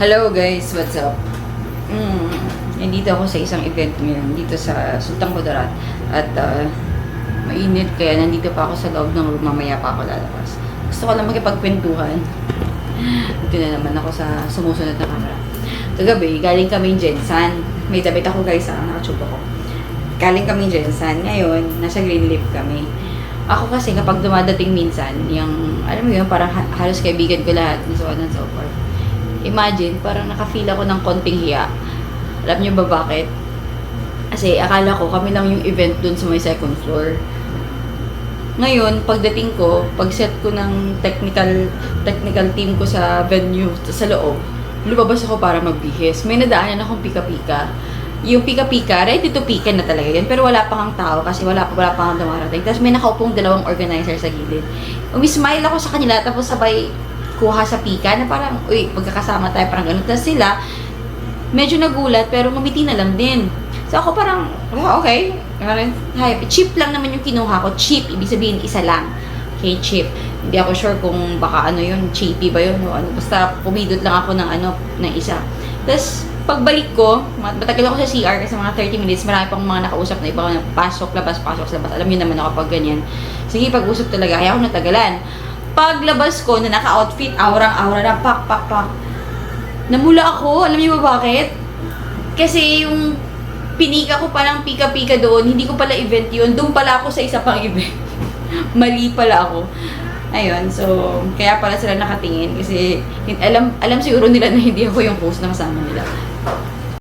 Hello guys, what's up? Nandito ako sa isang event ngayon dito sa Sultan Kudarat at mainit kaya nandito pa ako sa loob ng room, mamaya pa ako lalabas. Gusto ko lang makipagkwentuhan. Dito na naman ako sa sumusunod na camera. Kagabi, galing kaming Jensan. May damit ako guys, nakatsubo ko. Galing kaming Jensan. Ngayon, nasa Greenleaf kami. Ako kasi kapag dumadating minsan, yung, alam mo yun, parang halos kaibigan ko lahat, and so on and so forth. Imagine, parang nakafeel ako ng konting hiya. Alam niyo ba bakit? Kasi akala ko kami lang yung event dun sa may second floor. Ngayon, pagdating ko, pag-set ko ng technical team ko sa venue, sa loob, lumabas ako para magbihis. May nadaanan akong pika-pika. Yung pika-pika, ready to pika na talaga yun. Pero wala pa kang tao kasi wala pa kang dumarating. Tapos may nakaupong dalawang organizer sa gilid. Umi-smile ako sa kanila tapos sabay kuha sa pika na parang, uy, magkakasama tayo, parang ganun. Tapos sila, medyo nagulat pero ngumiti na lang din. So ako parang, okay. Cheap lang naman yung kinuha ko. Cheap, ibig sabihin isa lang. Okay, cheap. Hindi ako sure kung baka ano yun, cheapy ba yun o ano. Basta pumidot lang ako ng isa. Tapos, pagbalik ko, matagal ako sa CR kasi mga 30 minutes, marami pang mga nakausap na iba ko na pasok, labas. Alam niyo naman ako pag ganyan. Sige, pag-usap talaga, kaya ako natagalan. Paglabas ko na naka-outfit, aurang-aura na, pak. Namula ako, alam niyo ba bakit? Kasi yung pinika ko palang pika-pika doon, hindi ko pala event yun, doon pala ako sa isa pang event. Mali pala ako. Ayun, so, kaya pala sila nakatingin kasi alam siguro nila na hindi ako yung host na kasama nila.